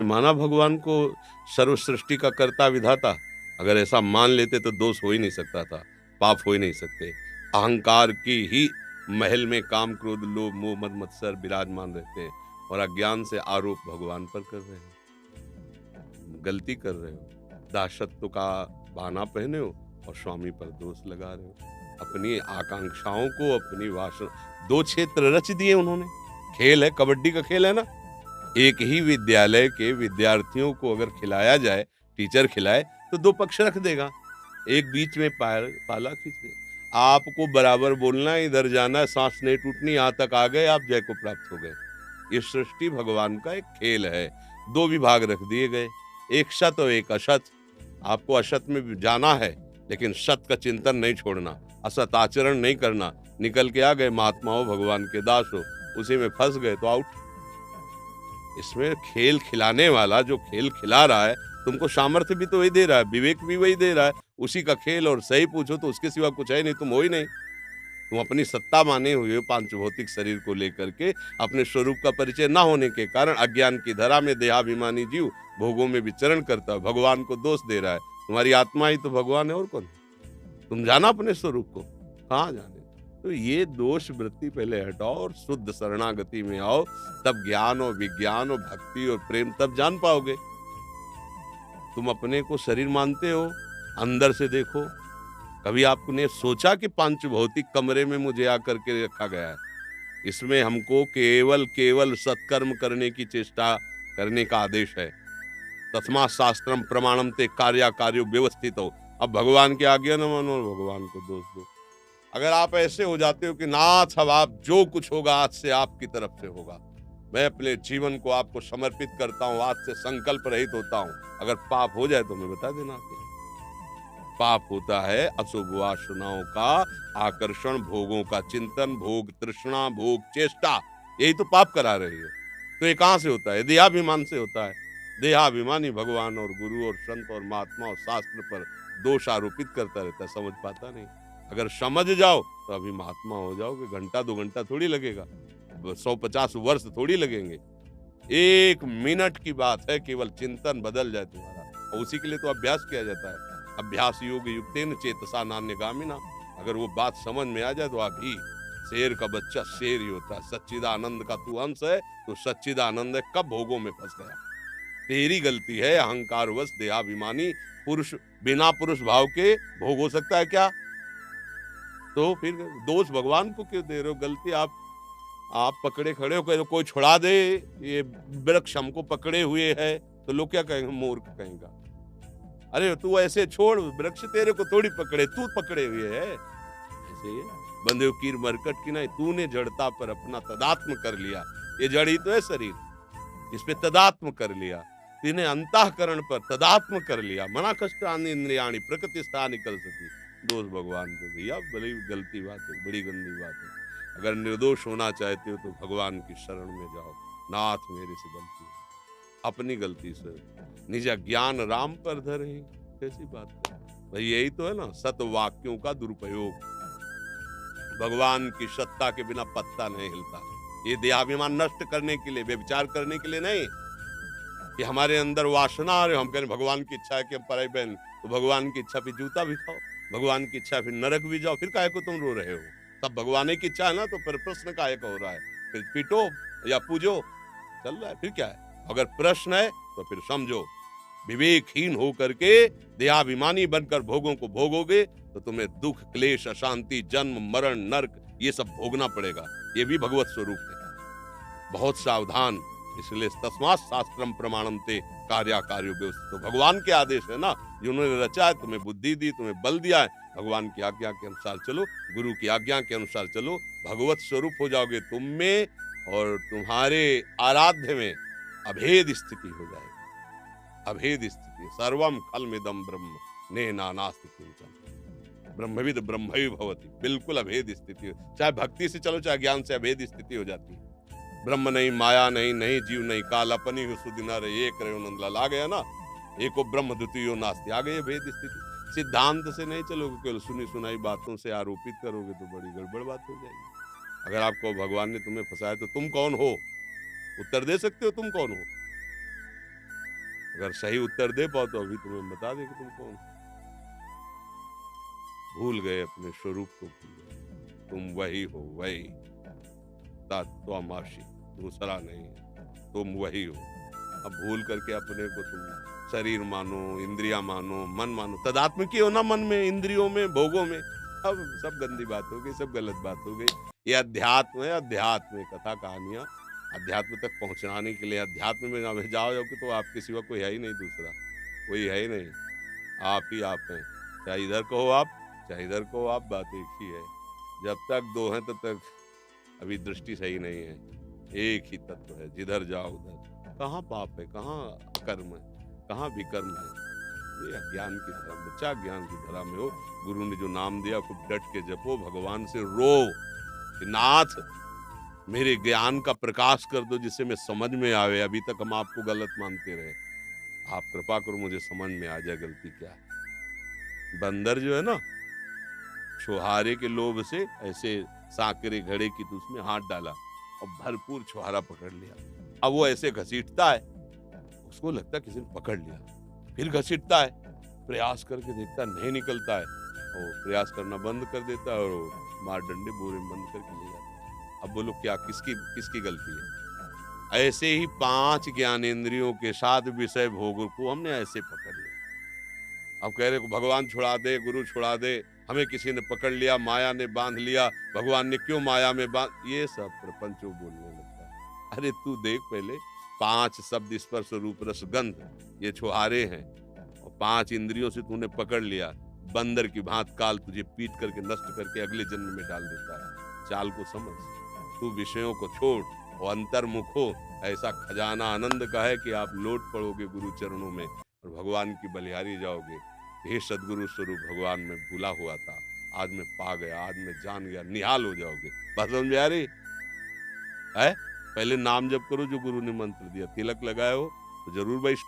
माना भगवान को सर्व सृष्टि का कर्ता विधाता। अगर ऐसा मान लेते तो दोष हो ही नहीं सकता था, पाप हो ही नहीं सकते। अहंकार की ही महल में काम, क्रोध, लोभ, मोह, मद मत्सर विराजमान रहते हैं और अज्ञान से आरोप भगवान पर कर रहे हैं। गलती कर रहे हो, दासत्व का बहाना पहने हो और स्वामी पर दोष लगा रहे हो। अपनी आकांक्षाओं को, अपनी वासना, 2 क्षेत्र रच दिए उन्होंने। खेल है, कबड्डी का खेल है ना, एक ही विद्यालय के विद्यार्थियों को अगर खिलाया जाए, टीचर खिलाए, तो 2 पक्ष रख देगा। एक बीच में पाला खींच दे। आपको बराबर बोलना है, इधर जाना है, साँस नहीं टूटनी, यहाँ तक आ गए, आप जय को प्राप्त हो गए। ये सृष्टि भगवान का एक खेल है। 2 विभाग रख दिए गए, एक सत और एक असत। आपको असत में भी जाना है, लेकिन सत का चिंतन नहीं छोड़ना, असत आचरण नहीं करना। निकल के आ गए, महात्मा हो, भगवान के दास हो, उसी में फँस गए तो आउट। इसमें खेल खिलाने वाला जो खेल खिला रहा है, तुमको सामर्थ्य भी तो वही दे रहा है, विवेक भी वही दे रहा है, उसी का खेल। और सही पूछो तो उसके सिवा कुछ है नहीं, तुम हो ही नहीं। तुम अपनी सत्ता माने हुए हो, पांच भौतिक शरीर को लेकर के। अपने स्वरूप का परिचय न होने के कारण अज्ञान की धरा में देहाभिमानी जीव भोगों में विचरण करता है, भगवान को दोष दे रहा है। तुम्हारी आत्मा ही तो भगवान है, और कौन है? तुम जाना अपने स्वरूप को, कहाँ जाने। तो ये दोष वृत्ति पहले हटाओ और शुद्ध शरणागति में आओ, तब ज्ञान और विज्ञान और भक्ति और प्रेम तब जान पाओगे। तुम अपने को शरीर मानते हो, अंदर से देखो। कभी आपने सोचा कि पांच भौतिक कमरे में मुझे आकर के रखा गया है? इसमें हमको केवल केवल सत्कर्म करने की चेष्टा करने का आदेश है। तस्मात् शास्त्रम प्रमाणम ते कार्या कार्यो व्यवस्थित हो। अब भगवान की आज्ञा न मानो, भगवान को दोष दो। अगर आप ऐसे हो जाते हो कि नाथ, अब आप जो कुछ होगा आज से आपकी तरफ से होगा, मैं अपने जीवन को आपको समर्पित करता हूँ, आज से संकल्प रहित होता हूँ। अगर पाप हो जाए तो मैं बता देना आपको। पाप होता है अशुभ वासनाओं का आकर्षण, भोगों का चिंतन, भोग तृष्णा, भोग चेष्टा, यही तो पाप करा रही है। तो ये कहां से होता है? देहाभिमान से होता है। देहाभिमानी भगवान और गुरु और संत और महात्मा और शास्त्र पर दोष आरोपित करता रहता है, समझ पाता नहीं। अगर समझ जाओ तो अभी महात्मा हो जाओगे। घंटा 2 घंटा थोड़ी लगेगा, 150 वर्ष थोड़ी लगेंगे। 1 मिनट की बात है, केवल चिंतन बदल जाए तुम्हारा। और उसी के लिए तो अभ्यास किया जाता है। अभ्यास योग युक्तेन चेतसा नान्यगामिना। अगर वो बात समझ में आ जाए तो अभी शेर का बच्चा शेर ही होता है। सच्चिदानंद का तू अंश है, तो सच्चिदानंद है, कब भोगों में फंस गया? तेरी गलती है, अहंकारवश देहाभिमानी पुरुष। बिना पुरुष भाव के भोग हो सकता है क्या? तो फिर दोष भगवान को क्यों दे रहे हो? गलती आप पकड़े खड़े हो, कह कोई छुड़ा दे, ये वृक्ष हमको पकड़े हुए है, तो लोग क्या कहेंगे? मूर्ख कहेंगे। अरे तू ऐसे छोड़, वृक्ष तेरे को थोड़ी पकड़े, तू पकड़े हुए है। ऐसे ही बंधे कीर मरकट की नहीं, तूने जड़ता पर अपना तदात्म कर लिया। ये जड़ ही तो है शरीर, इस पे तदात्म कर लिया। तूने अंतःकरण पर तदात्म कर लिया। मना कष्टानि इंद्रियाणि प्रकृति स्थान निकल सकी। दोष भगवान को दिया, बड़ी गलती बात है, बड़ी गंदी बात है। अगर निर्दोष होना चाहते हो तो भगवान की शरण में जाओ। नाथ मेरे से गलती है, अपनी गलती से निज ज्ञान राम पर धरे। कैसी बात है भाई? यही तो है ना, सत वाक्यों का दुरुपयोग। भगवान की सत्ता के बिना पत्ता नहीं हिलता। ये देहाभिमान नष्ट करने के लिए, व्यभिचार करने के लिए नहीं कि हमारे अंदर वासना आ रही, हम कह रहे भगवान की इच्छा है कि हम पराई बहन, तो भगवान की इच्छा फिर जूता भी खाओ, भगवान की इच्छा फिर नरक भी जाओ। फिर काहे को तुम रो रहे हो? तब भगवान की इच्छा है ना, तो फिर प्रश्न काहे का हो रहा है? फिर पीटो या पूजो, चल रहा है, फिर क्या है? अगर प्रश्न है तो फिर समझो। विवेकहीन होकर के देहाभिमानी बनकर भोगों को भोगोगे तो तुम्हें दुख, क्लेश, अशांति, जन्म, मरण, नरक ये सब भोगना पड़ेगा। ये भी भगवत स्वरूप है। बहुत सावधान। इसलिए तस्मात् शास्त्रम प्रमाणम ते कार्या कार्यो व्यवस्थित। तो भगवान के आदेश है ना, जिन्होंने रचा है, तुम्हें बुद्धि दी, तुम्हें बल दिया है, भगवान की आज्ञा के अनुसार चलो, गुरु की आज्ञा के अनुसार चलो। भगवत स्वरूप हो जाओगे तुम में, और तुम्हारे आराध्य में अभेद स्थिति हो जाएगी। अभेद स्थिति, सर्वम खलमिदं ब्रह्म ने नानास्ति किंचन। ब्रह्मविद ब्रह्मैव भवति। बिल्कुल अभेद स्थिति। चाहे भक्ति से चलो, चाहे ज्ञान से, अभेद स्थिति हो जाती है। ब्रह्म नहीं, माया नहीं, नहीं जीव नहीं, काल अपनी सुदिना रे एक रहे नंदलाल। आ गया ना, एको ब्रह्म द्वितीयो नास्ति। आ गई भेद स्थिति। सिद्धांत से नहीं चलोगे, केवल सुनी सुनाई बातों से आरोपित करोगे तो बड़ी गड़बड़ बात हो जाएगी। अगर आपको भगवान ने तुम्हें फंसाया तो तुम कौन हो? उत्तर दे सकते हो तुम कौन हो? अगर सही उत्तर दे पाओ तो अभी तुम्हें बता दे कि तुम कौन हो। भूल गए अपने स्वरूप को, भूल गए तुम वही हो, वही तत्वमसि, दूसरा नहीं है, तुम वही हो। अब भूल करके अपने को तुम शरीर मानो, इंद्रिया मानो, मन मानो, तदात्मिक हो ना मन में, इंद्रियों में, भोगों में। अब सब गंदी बात हो गई, सब गलत बात हो गई। ये अध्यात्म है, अध्यात्म है, कथा कहानियां अध्यात्म तक पहुंचाने के लिए। अध्यात्म में ना जाओगे तो आपके सिवा कोई है ही नहीं, दूसरा कोई है ही नहीं, आप ही आप हैं। चाहे इधर कहो आप, चाहे इधर कहो आप, बात एक ही है। जब तक दो हैं तब तक अभी दृष्टि सही नहीं है। एक ही तत्व है, जिधर जाओ उधर। कहाँ पाप है, कहाँ कर्म है, कहाँ विकर्म है। ये अज्ञान की धरा, बच्चा ज्ञान की धरा में हो। गुरु ने जो नाम दिया खूब डट के जपो, भगवान से रो कि नाथ मेरे ज्ञान का प्रकाश कर दो जिससे मैं समझ में आवे। अभी तक हम आपको गलत मानते रहे, आप कृपा करो मुझे समझ में आ जाए गलती क्या है। बंदर जो है ना, छुहारे के लोभ से ऐसे सांकरे घड़े की तो उसमें हाथ डाला और भरपूर छुहारा पकड़ लिया। अब वो ऐसे घसीटता है, उसको लगता है किसी ने पकड़ लिया, फिर घसीटता है, प्रयास करके देखता है नहीं निकलता है, और प्रयास करना बंद कर देता है और वो मार डंडे बोरे में बंद करके ले जाता है। अब बोलो क्या, किसकी किसकी गलती है? ऐसे ही 5 ज्ञानेंद्रियों के साथ विषय भोग को हमने ऐसे पकड़ लिया। अब कह रहे भगवान छुड़ा दे, गुरु छुड़ा दे, हमें किसी ने पकड़ लिया, माया ने बांध लिया, भगवान ने क्यों माया में बांध। ये सब प्रपंच वो बोलने लगता है। अरे तू देख पहले, 5 शब्द स्पर्श रूप रस गंध ये छुहारे हैं, और 5 इंद्रियों से तूने पकड़ लिया। बंदर की भांत काल तुझे पीट करके नष्ट करके अगले जन्म में डाल देता है। चाल को समझ, तू विषयों को छोड़ और अंतर्मुख हो। ऐसा खजाना आनंद का है कि आप लौट पड़ोगे गुरु चरणों में और भगवान की बलिहारी जाओगे। हे सदगुरु स्वरूप भगवान में भूला हुआ था, आज मैं पा गया, आज मैं जान गया, निहाल हो जाओगे। बात समझ में आ रही है? पहले नाम जप करो जो गुरु ने मंत्र दिया, तिलक लगाए हो तो जरूर भाई